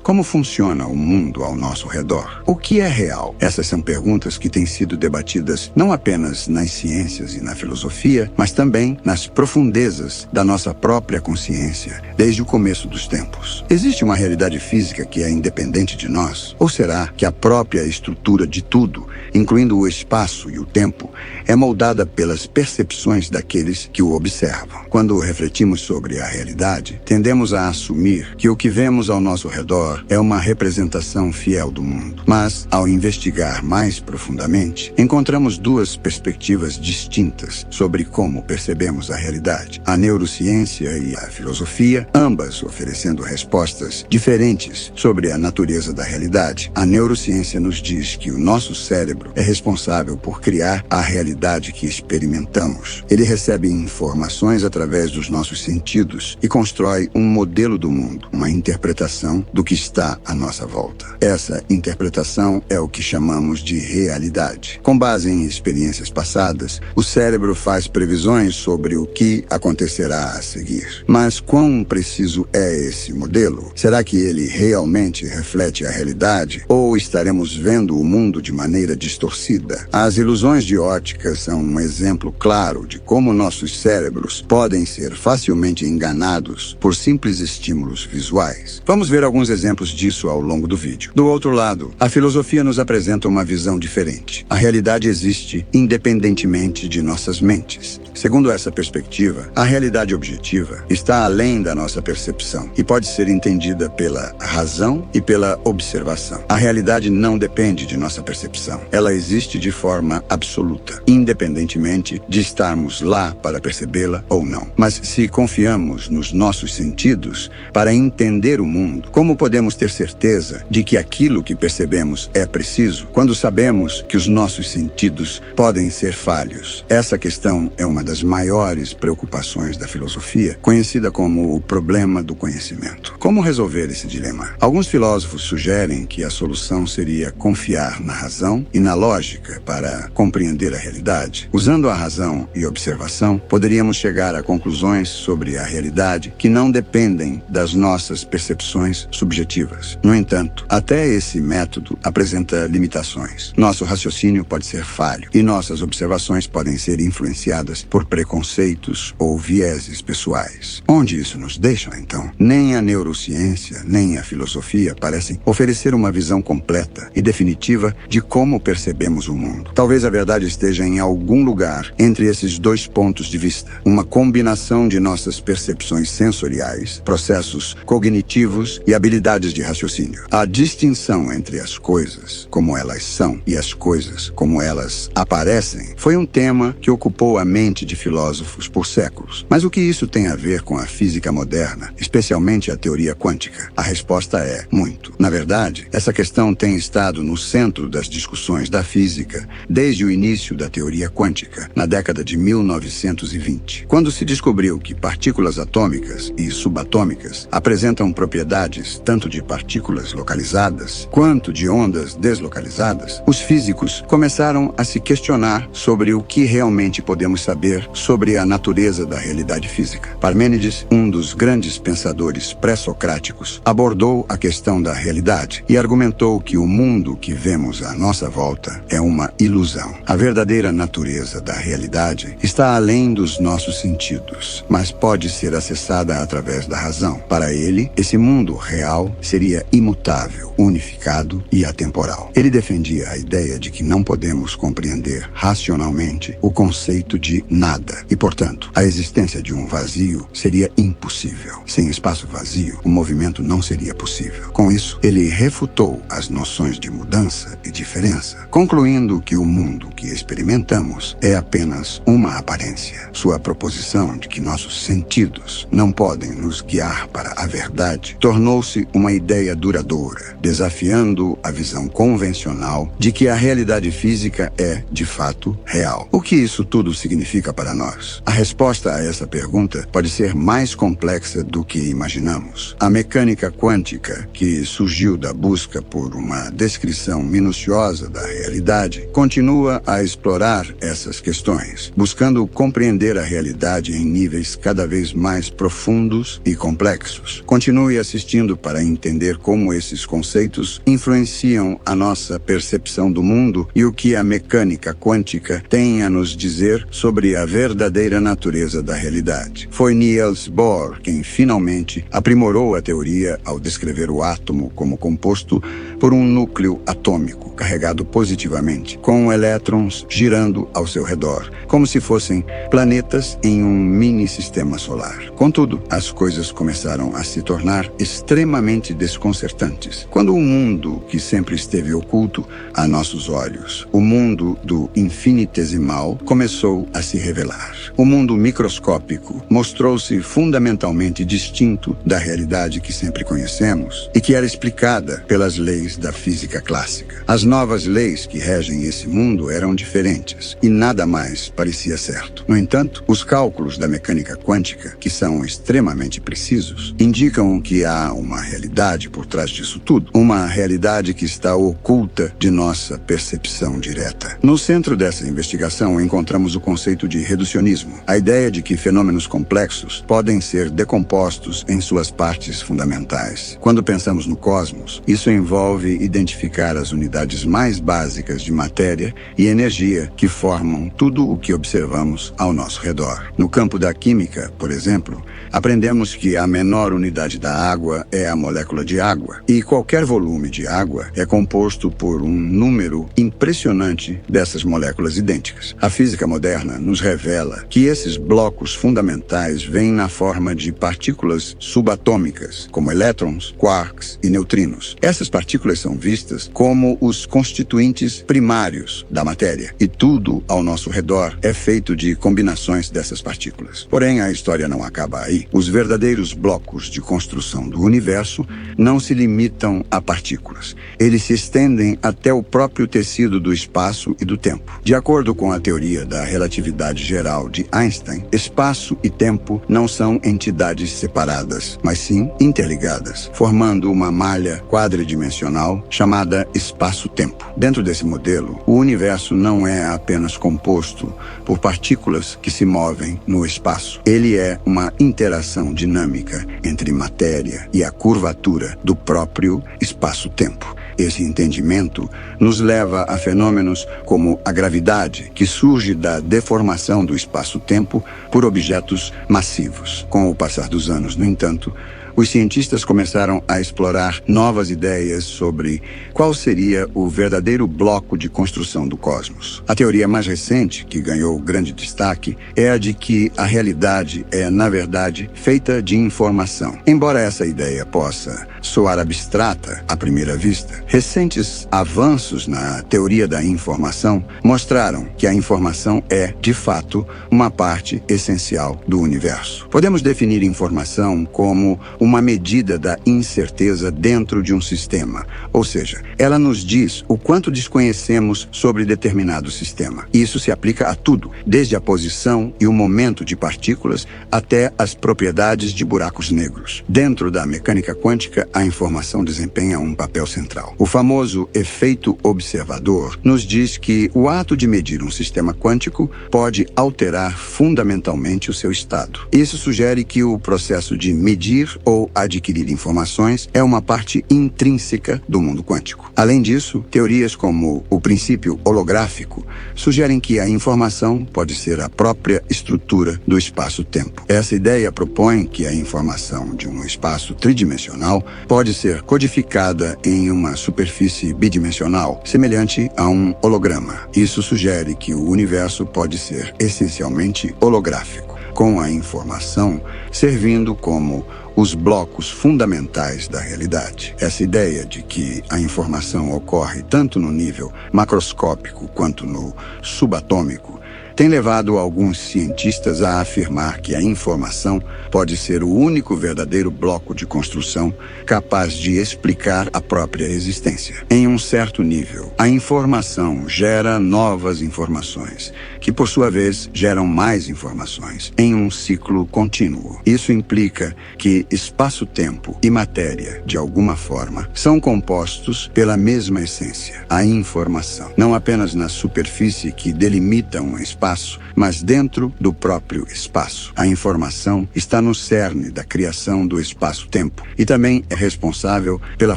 Como funciona o mundo ao nosso redor? O que é real? Essas são perguntas que têm sido debatidas não apenas nas ciências e na filosofia, mas também nas profundezas da nossa própria consciência, desde o começo dos tempos. Existe uma realidade física que é independente de nós? Ou será que a própria estrutura de tudo, incluindo o espaço e o tempo, é moldada pelas percepções daqueles que o observam? Quando refletimos sobre a realidade, tendemos a assumir que o que vemos ao nosso redor é uma representação fiel do mundo. Mas, ao investigar mais profundamente, encontramos duas perspectivas distintas sobre como percebemos a realidade. A neurociência e a filosofia, ambas oferecendo respostas diferentes sobre a natureza da realidade. A neurociência nos diz que o nosso cérebro é responsável por criar a realidade que experimentamos. Ele recebe informações através dos nossos sentidos e constrói um modelo do mundo, uma interpretação do que está à nossa volta. Essa interpretação é o que chamamos de realidade. Com base em experiências passadas, o cérebro faz previsões sobre o que acontecerá a seguir. Mas quão preciso é esse modelo? Será que ele realmente reflete a realidade? Ou estaremos vendo o mundo de maneira distorcida? As ilusões de ótica são um exemplo claro de como nossos cérebros podem ser facilmente enganados por simples estímulos visuais. Vamos ver alguns exemplos disso ao longo do vídeo. Do outro lado, a filosofia nos apresenta uma visão diferente. A realidade existe independentemente de nossas mentes. Segundo essa perspectiva, a realidade objetiva está além da nossa percepção e pode ser entendida pela razão e pela observação. A realidade não depende de nossa percepção. Ela existe de forma absoluta, independentemente de estarmos lá para percebê-la ou não. Mas se confiamos nos nossos sentidos para entender o mundo, como podemos ter certeza de que aquilo que percebemos é preciso quando sabemos que os nossos sentidos podem ser falhos? Essa questão é uma das maiores preocupações da filosofia, conhecida como o problema do conhecimento. Como resolver esse dilema? Alguns filósofos sugerem que a solução seria confiar na razão e na lógica para compreender a realidade. Usando a razão e observação, poderíamos chegar a conclusões sobre a realidade que não dependem das nossas percepções subjetivas. No entanto, até esse método apresenta limitações. Nosso raciocínio pode ser falho e nossas observações podem ser influenciadas por preconceitos ou vieses pessoais. Onde isso nos deixa, então? Nem a neurociência, nem a filosofia parecem oferecer uma visão completa e definitiva de como percebemos o mundo. Talvez a verdade esteja em algum lugar entre esses dois pontos de vista. Uma combinação de nossas percepções sensoriais, processos cognitivos e habilidades de raciocínio. A distinção entre as coisas como elas são e as coisas como elas aparecem foi um tema que ocupou a mente de filósofos por séculos. Mas o que isso tem a ver com a física moderna, especialmente a teoria quântica? A resposta é muito. Na verdade, essa questão tem estado no centro das discussões da física desde o início da teoria quântica, na década de 1920, quando se descobriu que partículas atômicas e subatômicas apresentam propriedades tanto de partículas localizadas quanto de ondas deslocalizadas. Os físicos começaram a se questionar sobre o que realmente podemos saber sobre a natureza da realidade física. Parmênides, um dos grandes pensadores pré-socráticos, abordou a questão da realidade e argumentou que o mundo que vemos à nossa volta é uma ilusão. A verdadeira natureza da realidade está além dos nossos sentidos, mas pode ser acessada através da razão. Para ele, esse mundo real seria imutável, unificado e atemporal. Ele defendia a ideia de que não podemos compreender racionalmente o conceito de nada e, portanto, a existência de um vazio seria impossível. Sem espaço vazio, o movimento não seria possível. Com isso, ele refutou as noções de mudança e diferença, concluindo que o mundo que experimentamos é apenas uma aparência. Sua proposição de que nossos sentidos não podem nos guiar para a verdade tornou-se uma ideia duradoura, desafiando a visão convencional de que a realidade física é, de fato, real. O que isso tudo significa para nós? A resposta a essa pergunta pode ser mais complexa do que imaginamos. A mecânica quântica, que surgiu da busca por uma descrição minuciosa da realidade, continua a explorar essas questões, buscando compreender a realidade em níveis cada vez mais profundos e complexos. Continue assistindo para entender como esses conceitos influenciam a nossa percepção do mundo e o que a mecânica quântica tem a nos dizer sobre a verdadeira natureza da realidade. Foi Niels Bohr quem finalmente aprimorou a teoria ao descrever o átomo como composto por um núcleo atômico carregado positivamente, com elétrons girando ao seu redor, como se fossem planetas em um mini-sistema solar. Contudo, as coisas começaram a se tornar extremamente desconcertantes. Quando o mundo que sempre esteve oculto a nossos olhos, o mundo do infinitesimal, começou a se revelar. O mundo microscópico mostrou-se fundamentalmente distinto da realidade que sempre conhecemos e que era explicada pelas leis da física clássica. As novas leis que regem esse mundo eram diferentes e nada mais parecia certo. No entanto, os cálculos da mecânica quântica, que são extremamente precisos, indicam que há uma realidade por trás disso tudo, uma realidade que está oculta de nossa percepção direta. No centro dessa investigação encontramos o conceito de reducionismo, a ideia de que fenômenos complexos podem ser decompostos em suas partes fundamentais. Quando pensamos no cosmos, isso envolve identificar as unidades mais básicas de matéria e energia que formam tudo o que observamos ao nosso redor. No campo da química, por exemplo, aprendemos que a menor unidade da água é a molécula de água, e qualquer volume de água é composto por um número impressionante dessas moléculas idênticas. A física moderna nos revela que esses blocos fundamentais vêm na forma de partículas subatômicas, como elétrons, quarks e neutrinos. Essas partículas são vistas como os constituintes primários da matéria, e tudo ao nosso redor é feito de combinações dessas partículas. Porém, a história não acaba aí. Os verdadeiros blocos de construção do universo não se limitam a partículas. Eles se estendem até o próprio tecido do espaço e do tempo. De acordo com a teoria da relatividade geral de Einstein, espaço e tempo não são entidades separadas, mas sim interligadas, formando uma malha quadridimensional chamada espaço-tempo. Dentro desse modelo, o universo não é apenas composto por partículas que se movem no espaço. Ele é uma interação dinâmica entre matéria e a curvatura do próprio espaço-tempo. Esse entendimento nos leva a fenômenos como a gravidade, que surge da deformação do espaço-tempo por objetos massivos. Com o passar dos anos, no entanto, os cientistas começaram a explorar novas ideias sobre qual seria o verdadeiro bloco de construção do cosmos. A teoria mais recente, que ganhou grande destaque, é a de que a realidade é, na verdade, feita de informação. Embora essa ideia possa soar abstrata à primeira vista, recentes avanços na teoria da informação mostraram que a informação é, de fato, uma parte essencial do universo. Podemos definir informação como uma medida da incerteza dentro de um sistema, ou seja, ela nos diz o quanto desconhecemos sobre determinado sistema. Isso se aplica a tudo, desde a posição e o momento de partículas até as propriedades de buracos negros. Dentro da mecânica quântica, a informação desempenha um papel central. O famoso efeito observador nos diz que o ato de medir um sistema quântico pode alterar fundamentalmente o seu estado. Isso sugere que o processo de medir ou adquirir informações é uma parte intrínseca do mundo quântico. Além disso, teorias como o princípio holográfico sugerem que a informação pode ser a própria estrutura do espaço-tempo. Essa ideia propõe que a informação de um espaço tridimensional pode ser codificada em uma superfície bidimensional, semelhante a um holograma. Isso sugere que o universo pode ser essencialmente holográfico, com a informação servindo como os blocos fundamentais da realidade. Essa ideia de que a informação ocorre tanto no nível macroscópico quanto no subatômico tem levado alguns cientistas a afirmar que a informação pode ser o único verdadeiro bloco de construção capaz de explicar a própria existência. Em um certo nível, a informação gera novas informações, que por sua vez geram mais informações, em um ciclo contínuo. Isso implica que espaço-tempo e matéria, de alguma forma, são compostos pela mesma essência, a informação. Não apenas na superfície que delimita um espaço espaço, mas dentro do próprio espaço. A informação está no cerne da criação do espaço-tempo e também é responsável pela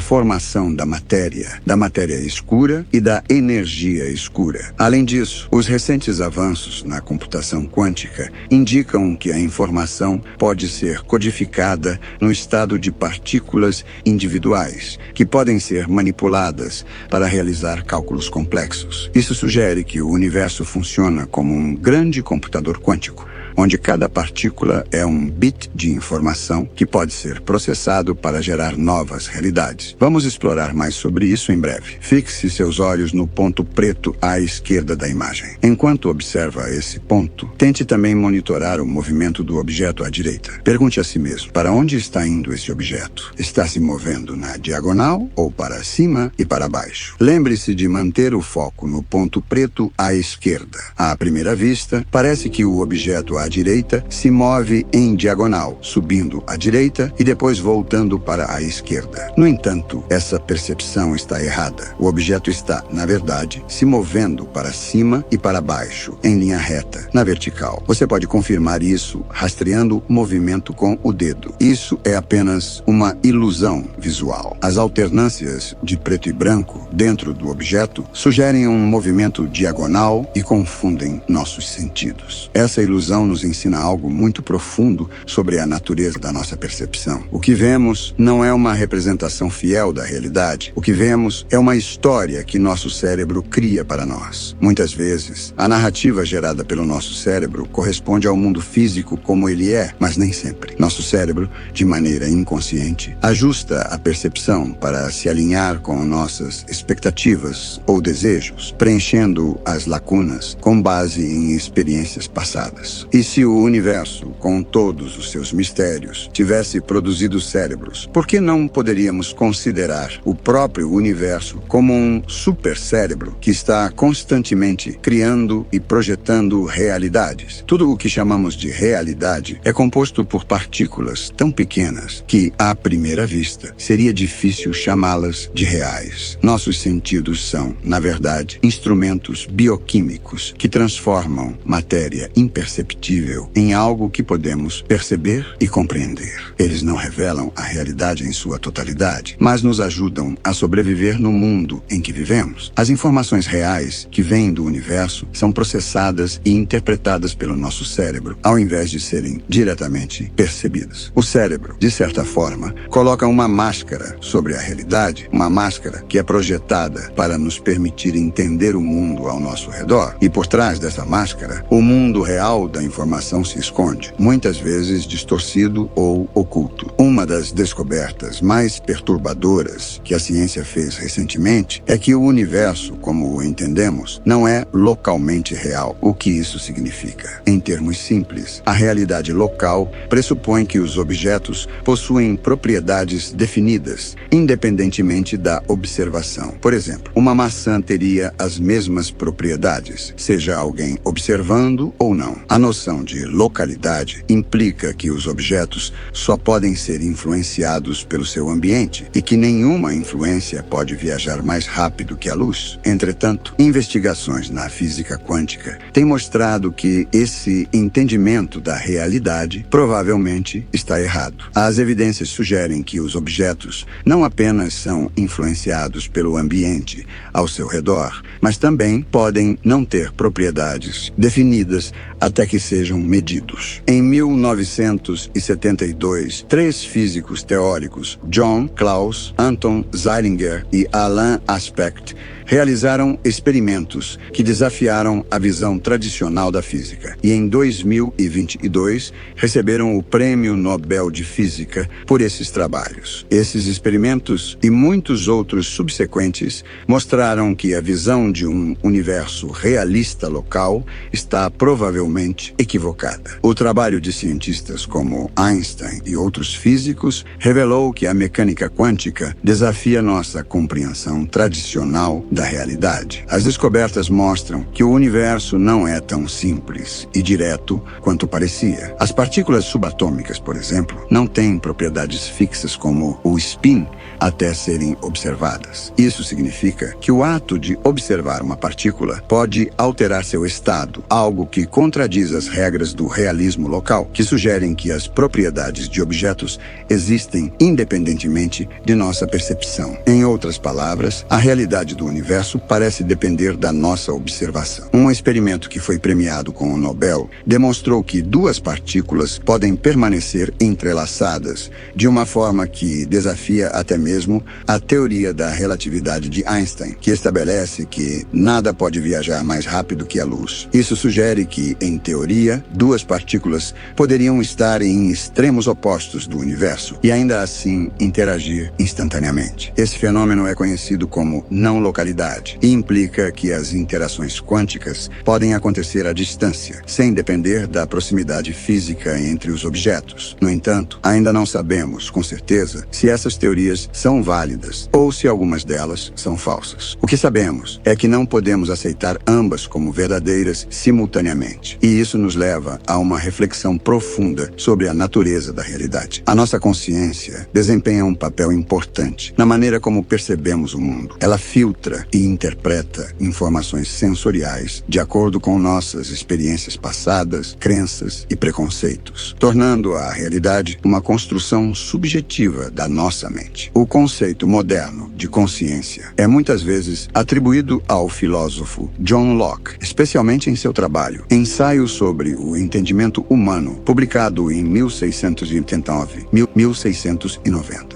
formação da matéria escura e da energia escura. Além disso, os recentes avanços na computação quântica indicam que a informação pode ser codificada no estado de partículas individuais, que podem ser manipuladas para realizar cálculos complexos. Isso sugere que o universo funciona como um grande computador quântico, onde cada partícula é um bit de informação que pode ser processado para gerar novas realidades. Vamos explorar mais sobre isso em breve. Fixe seus olhos no ponto preto à esquerda da imagem. Enquanto observa esse ponto, tente também monitorar o movimento do objeto à direita. Pergunte a si mesmo, para onde está indo esse objeto? Está se movendo na diagonal ou para cima e para baixo? Lembre-se de manter o foco no ponto preto à esquerda. À primeira vista, parece que o objeto à direita se move em diagonal, subindo à direita e depois voltando para a esquerda. No entanto, essa percepção está errada. O objeto está, na verdade, se movendo para cima e para baixo, em linha reta, na vertical. Você pode confirmar isso rastreando o movimento com o dedo. Isso é apenas uma ilusão visual. As alternâncias de preto e branco dentro do objeto sugerem um movimento diagonal e confundem nossos sentidos. Essa ilusão nos ensina algo muito profundo sobre a natureza da nossa percepção. O que vemos não é uma representação fiel da realidade. O que vemos é uma história que nosso cérebro cria para nós. Muitas vezes, a narrativa gerada pelo nosso cérebro corresponde ao mundo físico como ele é, mas nem sempre. Nosso cérebro, de maneira inconsciente, ajusta a percepção para se alinhar com nossas expectativas ou desejos, preenchendo as lacunas com base em experiências passadas. E se o universo, com todos os seus mistérios, tivesse produzido cérebros, por que não poderíamos considerar o próprio universo como um supercérebro que está constantemente criando e projetando realidades? Tudo o que chamamos de realidade é composto por partículas tão pequenas que, à primeira vista, seria difícil chamá-las de reais. Nossos sentidos são, na verdade, instrumentos bioquímicos que transformam matéria imperceptível em algo que podemos perceber e compreender. Eles não revelam a realidade em sua totalidade, mas nos ajudam a sobreviver no mundo em que vivemos. As informações reais que vêm do universo são processadas e interpretadas pelo nosso cérebro, ao invés de serem diretamente percebidas. O cérebro, de certa forma, coloca uma máscara sobre a realidade, uma máscara que é projetada para nos permitir entender o mundo ao nosso redor. E por trás dessa máscara, o mundo real da informação se esconde, muitas vezes distorcido ou oculto. Uma das descobertas mais perturbadoras que a ciência fez recentemente é que o universo, como o entendemos, não é localmente real. O que isso significa? Em termos simples, a realidade local pressupõe que os objetos possuem propriedades definidas, independentemente da observação. Por exemplo, uma maçã teria as mesmas propriedades, seja alguém observando ou não. A noção de localidade implica que os objetos só podem ser influenciados pelo seu ambiente e que nenhuma influência pode viajar mais rápido que a luz. Entretanto, investigações na física quântica têm mostrado que esse entendimento da realidade provavelmente está errado. As evidências sugerem que os objetos não apenas são influenciados pelo ambiente ao seu redor, mas também podem não ter propriedades definidas até que sejam medidos. Em 1972, 3 físicos teóricos, John, Klaus, Anton Zeilinger e Alain Aspect, realizaram experimentos que desafiaram a visão tradicional da física e em 2022 receberam o Prêmio Nobel de Física por esses trabalhos. Esses experimentos e muitos outros subsequentes mostraram que a visão de um universo realista local está provavelmente equivocada. equivocada. O trabalho de cientistas como Einstein e outros físicos revelou que a mecânica quântica desafia nossa compreensão tradicional da realidade. As descobertas mostram que o universo não é tão simples e direto quanto parecia. As partículas subatômicas, por exemplo, não têm propriedades fixas como o spin até serem observadas. Isso significa que o ato de observar uma partícula pode alterar seu estado, algo que contradiz as regras do realismo local, que sugerem que as propriedades de objetos existem independentemente de nossa percepção. Em outras palavras, a realidade do universo parece depender da nossa observação. Um experimento que foi premiado com o Nobel demonstrou que duas partículas podem permanecer entrelaçadas de uma forma que desafia até mesmo a teoria da relatividade de Einstein, que estabelece que nada pode viajar mais rápido que a luz. Isso sugere que, em teoria, duas partículas poderiam estar em extremos opostos do universo e ainda assim interagir instantaneamente. Esse fenômeno é conhecido como não-localidade e implica que as interações quânticas podem acontecer à distância, sem depender da proximidade física entre os objetos. No entanto, ainda não sabemos com certeza se essas teorias são válidas ou se algumas delas são falsas. O que sabemos é que não podemos aceitar ambas como verdadeiras simultaneamente. E isso nos leva a uma reflexão profunda sobre a natureza da realidade. A nossa consciência desempenha um papel importante na maneira como percebemos o mundo. Ela filtra e interpreta informações sensoriais de acordo com nossas experiências passadas, crenças e preconceitos, tornando a realidade uma construção subjetiva da nossa mente. O conceito moderno de consciência é muitas vezes atribuído ao filósofo John Locke, especialmente em seu trabalho Ensaio sobre o Entendimento Humano, publicado em 1689.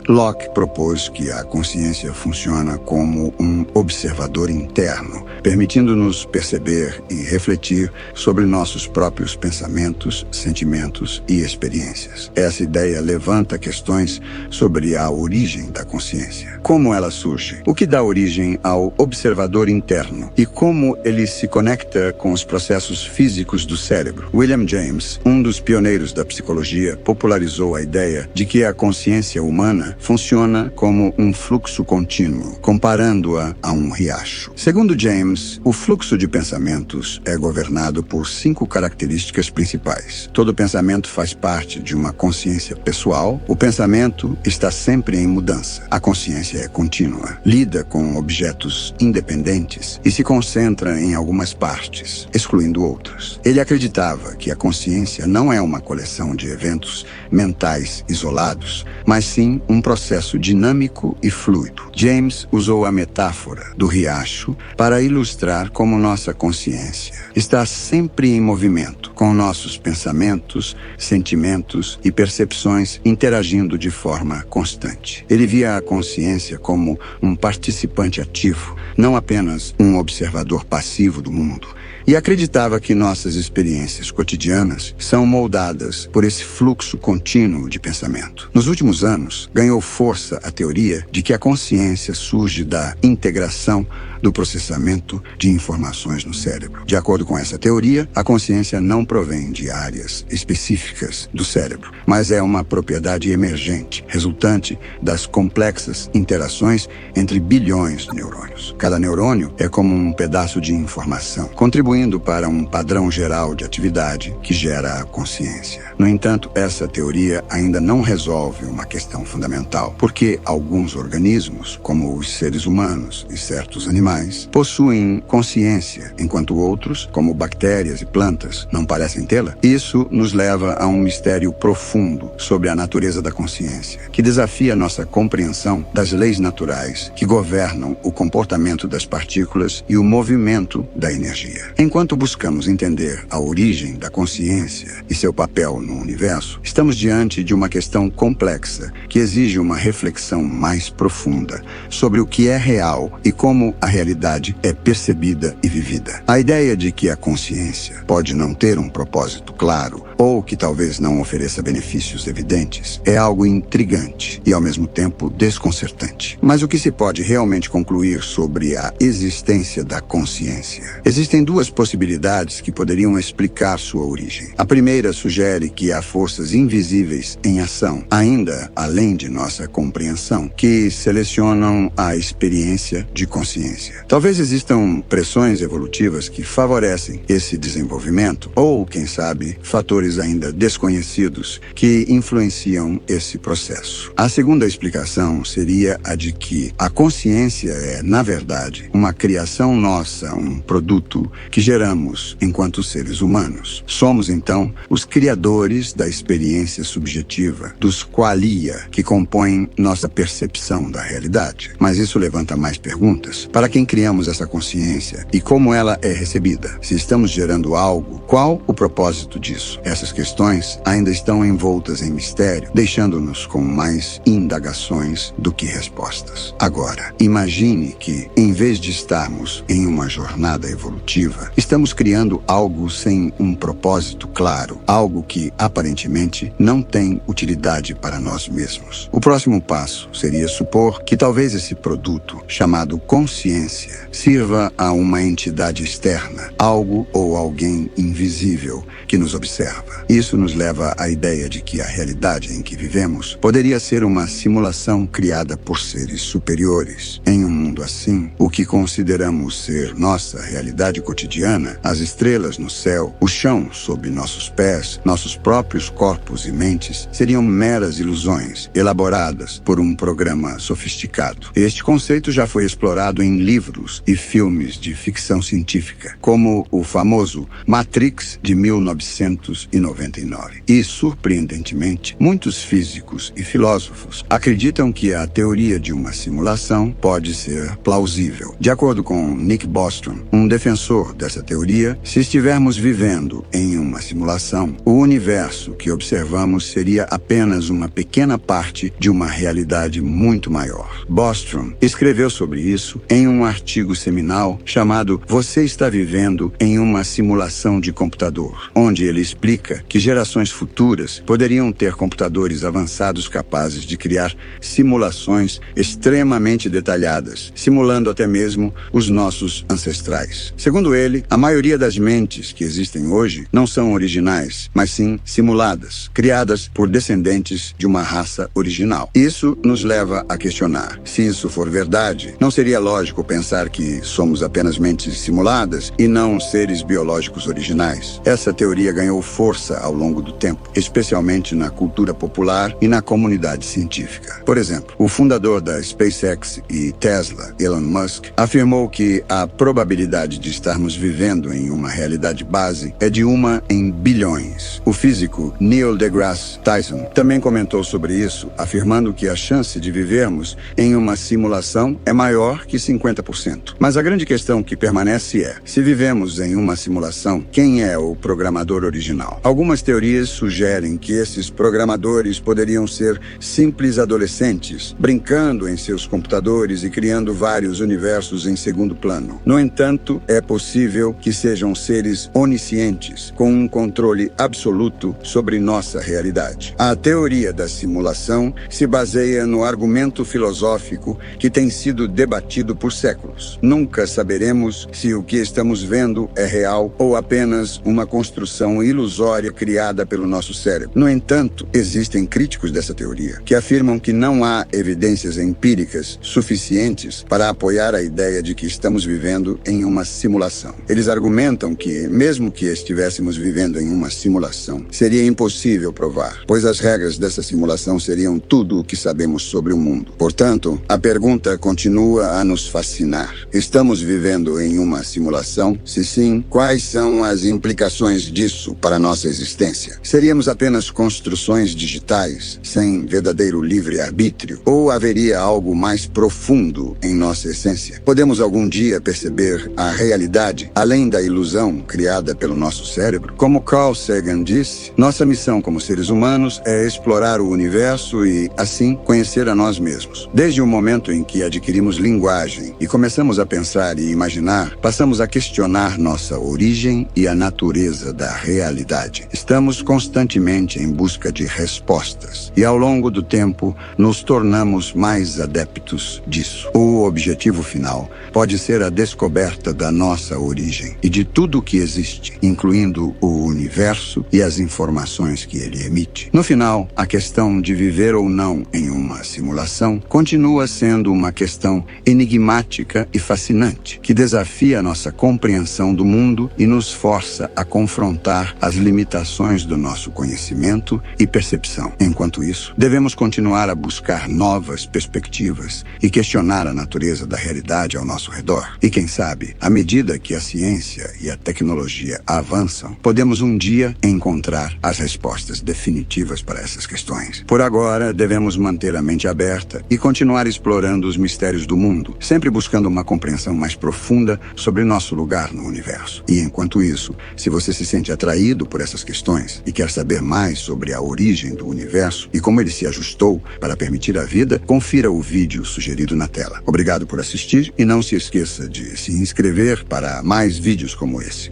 Locke propôs que a consciência funciona como um observador interno, permitindo-nos perceber e refletir sobre nossos próprios pensamentos, sentimentos e experiências. Essa ideia levanta questões sobre a origem da consciência. Como ela surge? O que dá origem ao observador interno? E como ele se conecta com os processos físicos do cérebro? William James, um dos pioneiros da psicologia, popularizou a ideia de que a consciência humana funciona como um fluxo contínuo, comparando-a a um riacho. Segundo James, o fluxo de pensamentos é governado por 5 características principais. Todo pensamento faz parte de uma consciência pessoal. O pensamento está sempre em mudança. A consciência é contínua, lida com objetos independentes e se concentra em algumas partes, excluindo outras. Ele acreditava que a consciência não é uma coleção de eventos mentais isolados, mas sim um processo dinâmico e fluido. James usou a metáfora do riacho para ilustrar como nossa consciência está sempre em movimento, com nossos pensamentos, sentimentos e percepções interagindo de forma constante. Ele via a consciência como um participante ativo, não apenas um observador passivo do mundo, e acreditava que nossas experiências cotidianas são moldadas por esse fluxo contínuo de pensamento. Nos últimos anos, ganhou força a teoria de que a consciência surge da integração do processamento de informações no cérebro. De acordo com essa teoria, a consciência não provém de áreas específicas do cérebro, mas é uma propriedade emergente, resultante das complexas interações entre bilhões de neurônios. Cada neurônio é como um pedaço de informação, contribuindo para um padrão geral de atividade que gera a consciência. No entanto, essa teoria ainda não resolve uma questão fundamental, porque alguns organismos, como os seres humanos e certos animais, possuem consciência, enquanto outros, como bactérias e plantas, não parecem tê-la. Isso nos leva a um mistério profundo sobre a natureza da consciência, que desafia nossa compreensão das leis naturais que governam o comportamento das partículas e o movimento da energia. Enquanto buscamos entender a origem da consciência e seu papel no universo, estamos diante de uma questão complexa que exige uma reflexão mais profunda sobre o que é real e como a realidade é percebida e vivida. A ideia de que a consciência pode não ter um propósito claro ou que talvez não ofereça benefícios evidentes é algo intrigante e, ao mesmo tempo, desconcertante. Mas o que se pode realmente concluir sobre a existência da consciência? Existem duas possibilidades que poderiam explicar sua origem. A primeira sugere que há forças invisíveis em ação, ainda além de nossa compreensão, que selecionam a experiência de consciência. Talvez existam pressões evolutivas que favorecem esse desenvolvimento, ou, quem sabe, fatores ainda desconhecidos que influenciam esse processo. A segunda explicação seria a de que a consciência é, na verdade, uma criação nossa, um produto que geramos enquanto seres humanos. Somos, então, os criadores da experiência subjetiva, dos qualia que compõem nossa percepção da realidade. Mas isso levanta mais perguntas. Para quem criamos essa consciência e como ela é recebida? Se estamos gerando algo, qual o propósito disso? Essas questões ainda estão envoltas em mistério, deixando-nos com mais indagações do que respostas. Agora, imagine que, em vez de estarmos em uma jornada evolutiva, estamos criando algo sem um propósito claro, algo que, aparentemente, não tem utilidade para nós mesmos. O próximo passo seria supor que talvez esse produto, chamado consciência, sirva a uma entidade externa, algo ou alguém invisível que nos observa. Isso nos leva à ideia de que a realidade em que vivemos poderia ser uma simulação criada por seres superiores. Em um mundo assim, o que consideramos ser nossa realidade cotidiana, as estrelas no céu, o chão sob nossos pés, nossos próprios corpos e mentes, seriam meras ilusões, elaboradas por um programa sofisticado. Este conceito já foi explorado em livros e filmes de ficção científica, como o famoso Matrix de 1999. E, surpreendentemente, muitos físicos e filósofos acreditam que a teoria de uma simulação pode ser plausível. De acordo com Nick Bostrom, um defensor dessa teoria, se estivermos vivendo em uma simulação, o universo que observamos seria apenas uma pequena parte de uma realidade muito maior. Bostrom escreveu sobre isso em um artigo seminal chamado Você está vivendo em uma simulação de computador, onde ele explica que gerações futuras poderiam ter computadores avançados capazes de criar simulações extremamente detalhadas, simulando até mesmo os nossos ancestrais. Segundo ele, a maioria das mentes que existem hoje não são originais, mas sim simuladas, criadas por descendentes de uma raça original. Isso nos leva a questionar: se isso for verdade, não seria lógico pensar que somos apenas mentes simuladas e não seres biológicos originais? Essa teoria ganhou força ao longo do tempo, especialmente na cultura popular e na comunidade científica. Por exemplo, o fundador da SpaceX e Tesla, Elon Musk, afirmou que a probabilidade de estarmos vivendo em uma realidade base é de 1 em bilhões. O físico Neil deGrasse Tyson também comentou sobre isso, afirmando que a chance de vivermos em uma simulação é maior que 50%. Mas a grande questão que permanece é: se vivemos em uma simulação, quem é o programador original? Algumas teorias sugerem que esses programadores poderiam ser simples adolescentes, brincando em seus computadores e criando vários universos em segundo plano. No entanto, é possível que sejam seres oniscientes, com um controle absoluto sobre nossa realidade. A teoria da simulação se baseia no argumento filosófico que tem sido debatido por séculos. Nunca saberemos se o que estamos vendo é real ou apenas uma construção ilusória criada pelo nosso cérebro. No entanto, existem críticos dessa teoria que afirmam que não há evidências empíricas suficientes para apoiar a ideia de que estamos vivendo em uma simulação. Eles argumentam que, mesmo que estivéssemos vivendo em uma simulação, seria impossível provar, pois as regras dessa simulação seriam tudo o que sabemos sobre o mundo. Portanto, a pergunta continua a nos fascinar. Estamos vivendo em uma simulação? Se sim, quais são as implicações disso para nossa existência? Seríamos apenas construções digitais, sem verdadeiro livre-arbítrio? Ou haveria algo mais profundo em nossa essência? Podemos algum dia perceber a realidade além da ilusão criada pelo nosso cérebro? Como Carl Sagan disse, nossa missão como seres humanos é explorar o universo e, assim, conhecer a nós mesmos. Desde o momento em que adquirimos linguagem e começamos a pensar e imaginar, passamos a questionar nossa origem e a natureza da realidade. Estamos constantemente em busca de respostas e, ao longo do tempo, nos tornamos mais adeptos disso. O o objetivo final pode ser a descoberta da nossa origem e de tudo o que existe, incluindo o universo e as informações que ele emite. No final, a questão de viver ou não em uma simulação continua sendo uma questão enigmática e fascinante, que desafia a nossa compreensão do mundo e nos força a confrontar as limitações do nosso conhecimento e percepção. Enquanto isso, devemos continuar a buscar novas perspectivas e questionar a natureza da realidade ao nosso redor. E quem sabe, à medida que a ciência e a tecnologia avançam, podemos um dia encontrar as respostas definitivas para essas questões. Por agora, devemos manter a mente aberta e continuar explorando os mistérios do mundo, sempre buscando uma compreensão mais profunda sobre nosso lugar no universo. E enquanto isso, se você se sente atraído por essas questões e quer saber mais sobre a origem do universo e como ele se ajustou para permitir a vida, confira o vídeo sugerido na tela. Obrigado por assistir e não se esqueça de se inscrever para mais vídeos como esse.